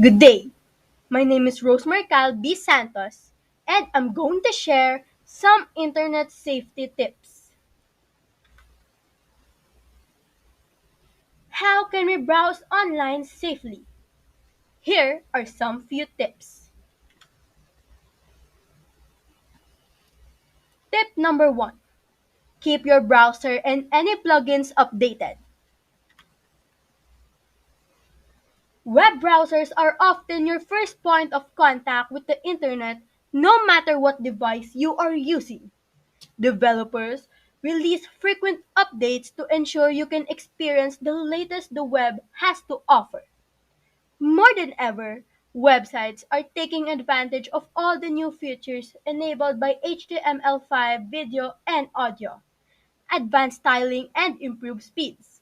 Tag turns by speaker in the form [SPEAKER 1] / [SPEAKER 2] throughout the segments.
[SPEAKER 1] Good day. My name is Rosemary Cal B. Santos, and I'm going to share some internet safety tips. How can we browse online safely? Here are some few tips. Tip number 1. Keep your browser and any plugins updated. Web browsers are often your first point of contact with the internet no matter what device you are using. Developers release frequent updates to ensure you can experience the latest the web has to offer. More than ever, websites are taking advantage of all the new features enabled by HTML5 video and audio, advanced styling, and improved speeds.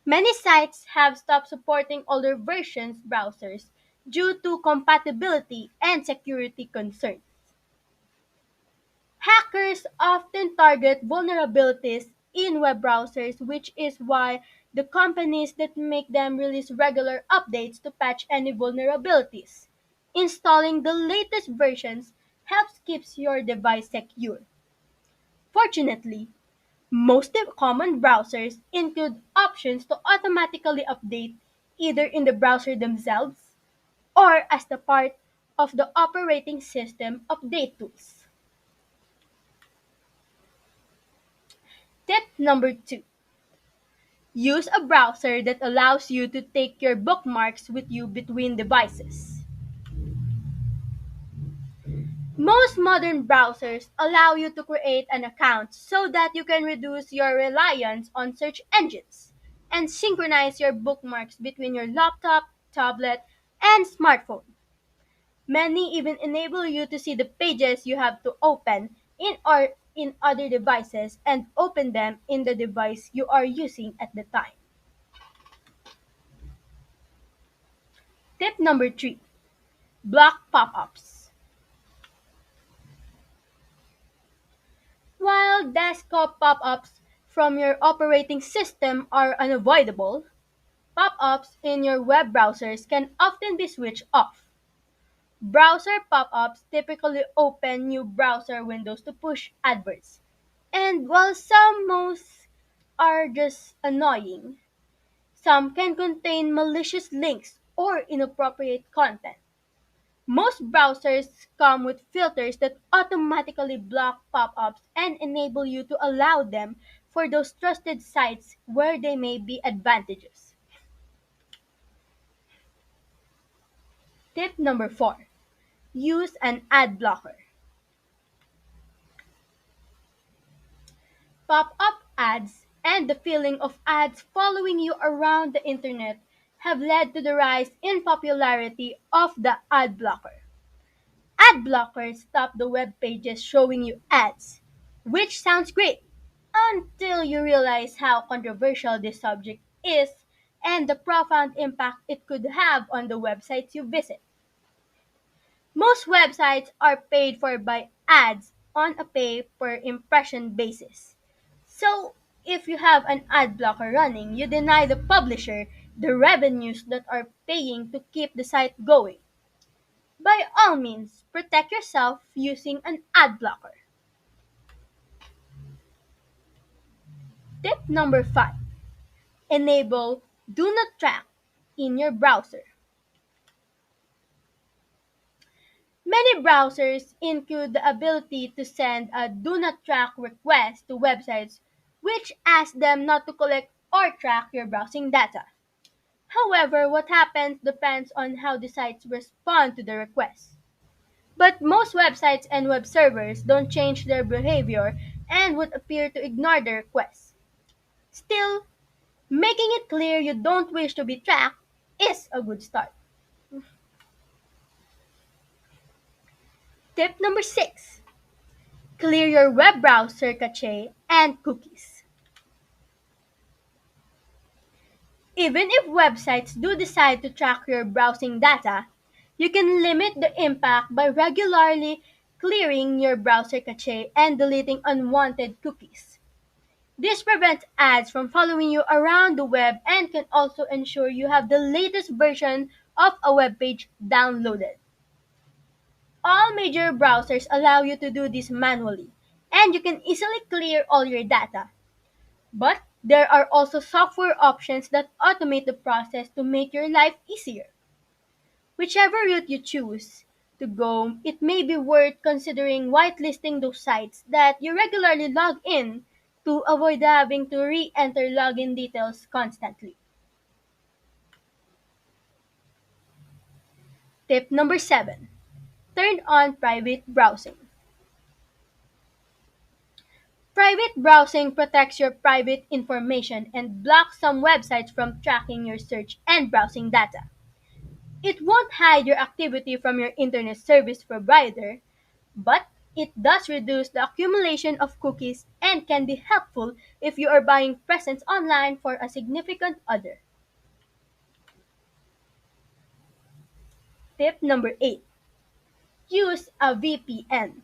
[SPEAKER 1] Many sites have stopped supporting older versions browsers due to compatibility and security concerns. Hackers often target vulnerabilities in web browsers, which is why the companies that make them release regular updates to patch any vulnerabilities. Installing the latest versions helps keeps your device secure. Fortunately, most of common browsers include options to automatically update either in the browser themselves or as the part of the operating system update tools. Tip number 2. Use a browser that allows you to take your bookmarks with you between devices. Most modern browsers allow you to create an account so that you can reduce your reliance on search engines and synchronize your bookmarks between your laptop, tablet, and smartphone. Many even enable you to see the pages you have to open in or in other devices and open them in the device you are using at the time. Tip number 3. Block pop-ups. While desktop pop-ups from your operating system are unavoidable, pop-ups in your web browsers can often be switched off. Browser pop-ups typically open new browser windows to push adverts. And while some most are just annoying, some can contain malicious links or inappropriate content. Most browsers come with filters that automatically block pop-ups and enable you to allow them for those trusted sites where they may be advantageous. Tip number 4. Use an ad blocker. Pop-up ads and the feeling of ads following you around the internet have led to the rise in popularity of the ad blocker. Ad blockers stop the web pages showing you ads, which sounds great until you realize how controversial this subject is and the profound impact it could have on the websites you visit. Most websites are paid for by ads on a pay per impression basis. So, if you have an ad blocker running, you deny the publisher the revenues that are paying to keep the site going. By all means, protect yourself using an ad blocker. Tip number 5. Enable Do Not Track in your browser. Many browsers include the ability to send a Do Not Track request to websites which ask them not to collect or track your browsing data. However, what happens depends on how the sites respond to the request. But most websites and web servers don't change their behavior and would appear to ignore the request. Still, making it clear you don't wish to be tracked is a good start. Tip number 6. Clear your web browser cache and cookies. Even if websites do decide to track your browsing data, you can limit the impact by regularly clearing your browser cache and deleting unwanted cookies. This prevents ads from following you around the web and can also ensure you have the latest version of a web page downloaded. All major browsers allow you to do this manually, and you can easily clear all your data. But there are also software options that automate the process to make your life easier. Whichever route you choose to go, it may be worth considering whitelisting those sites that you regularly log in to avoid having to re-enter login details constantly. Tip number 7. Turn on private browsing. Private browsing protects your private information and blocks some websites from tracking your search and browsing data. It won't hide your activity from your internet service provider, but it does reduce the accumulation of cookies and can be helpful if you are buying presents online for a significant other. Tip number 8. Use a VPN.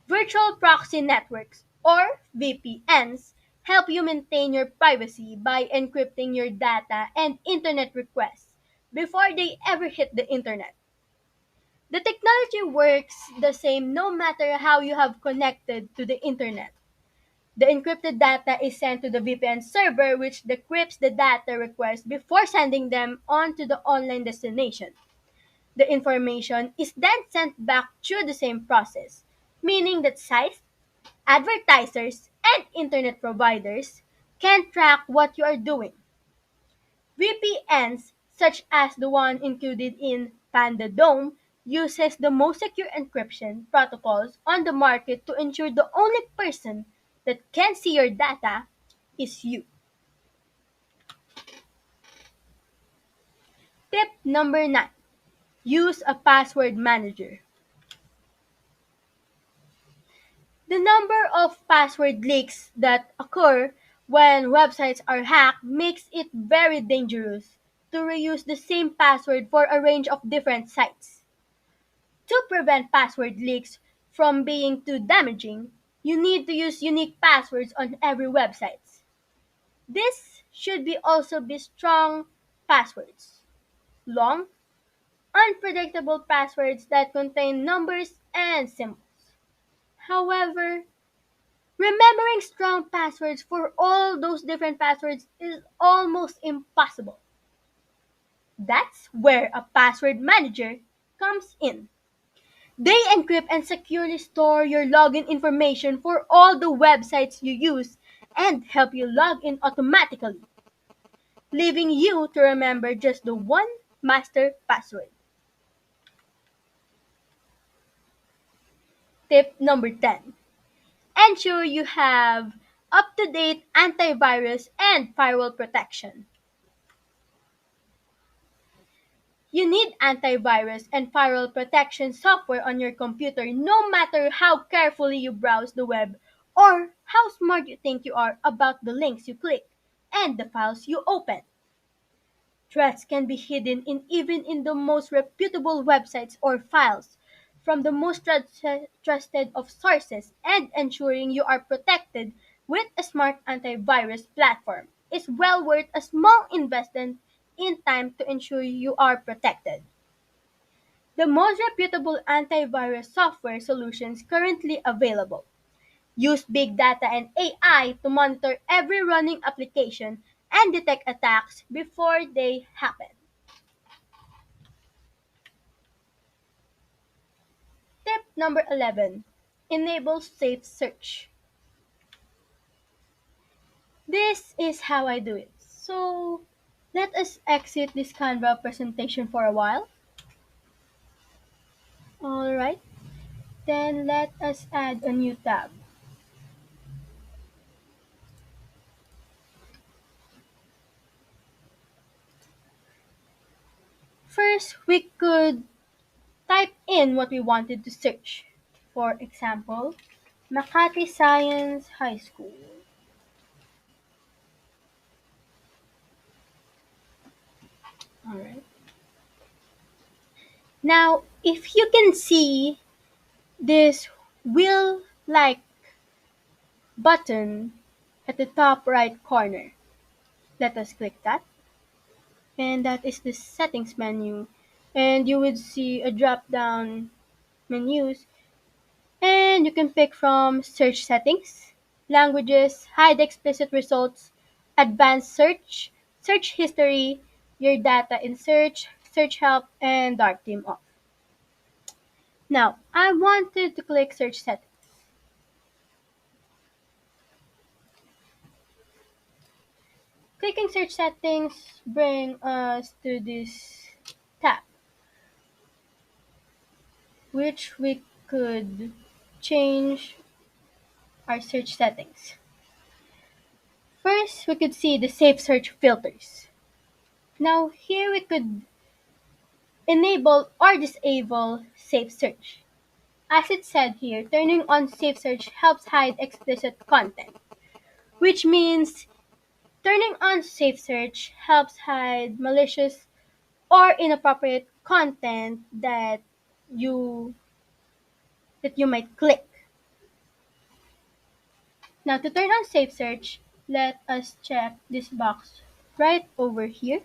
[SPEAKER 1] Virtual proxy networks, or VPNs, help you maintain your privacy by encrypting your data and internet requests before they ever hit the internet. The technology works the same no matter how you have connected to the internet. The encrypted data is sent to the VPN server, which decrypts the data requests before sending them on to the online destination. The information is then sent back through the same process, meaning that sites, advertisers, and internet providers can track what you are doing. VPNs, such as the one included in Panda Dome, uses the most secure encryption protocols on the market to ensure the only person that can see your data is you. Tip number 9. Use a password manager. The number of password leaks that occur when websites are hacked makes it very dangerous to reuse the same password for a range of different sites. To prevent password leaks from being too damaging, you need to use unique passwords on every website. This should be also be strong passwords, long, unpredictable passwords that contain numbers and symbols. However, remembering strong passwords for all those different passwords is almost impossible. That's where a password manager comes in. They encrypt and securely store your login information for all the websites you use and help you log in automatically, leaving you to remember just the one master password. Tip number 10. Ensure you have up-to-date antivirus and firewall protection. You need antivirus and firewall protection software on your computer no matter how carefully you browse the web or how smart you think you are about the links you click and the files you open. Threats can be hidden in even in the most reputable websites or files from the most trusted of sources, and ensuring you are protected with a smart antivirus platform is well worth a small investment in time to ensure you are protected. The most reputable antivirus software solutions currently available use big data and AI to monitor every running application and detect attacks before they happen. Tip number 11. Enable safe search. This is how I do it. So let us exit this Canva presentation for a while. Alright, then let us add a new tab. First, we could type in what we wanted to search. For example, Makati Science High School. Alright. Now, if you can see this wheel like button at the top right corner, let us click that. and that is the settings menu. And you would see a drop down menus, and you can pick from search settings, languages, hide explicit results, advanced search, search history, your data in search, search help, and dark theme off. Now, I wanted to click search settings. Clicking search settings bring us to this tab, which we could change our search settings. First, we could see the safe search filters. Now, here we could enable or disable safe search. As it said here, turning on safe search helps hide explicit content, which means turning on safe search helps hide malicious or inappropriate content you that you might click. Now to turn on safe search, let us check this box right over here.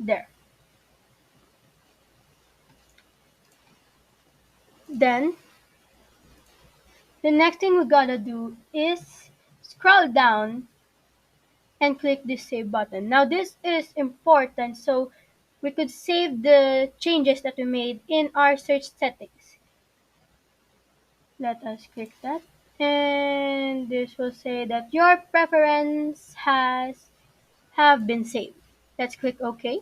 [SPEAKER 1] There. Then the next thing we gotta do is scroll down and click this save button. Now this is important, so we could save the changes that we made in our search settings. Let us click that. And this will say that your preference has have been saved. Let's click OK.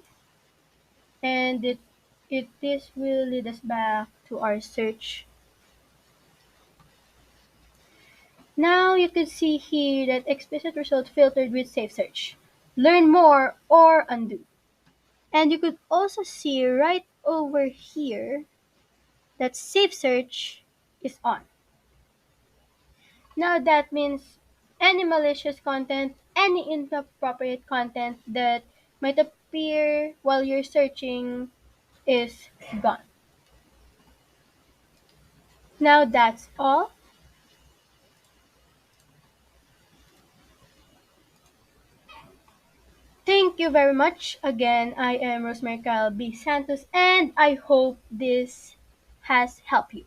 [SPEAKER 1] And this will lead us back to our search. Now you can see here that explicit result filtered with safe search. Learn more or undo. And you could also see right over here that safe search is on. Now that means any malicious content, any inappropriate content that might appear while you're searching is gone. Now that's all. Thank you very much. Again, I am Rosemary Kyle B. Santos, and I hope this has helped you.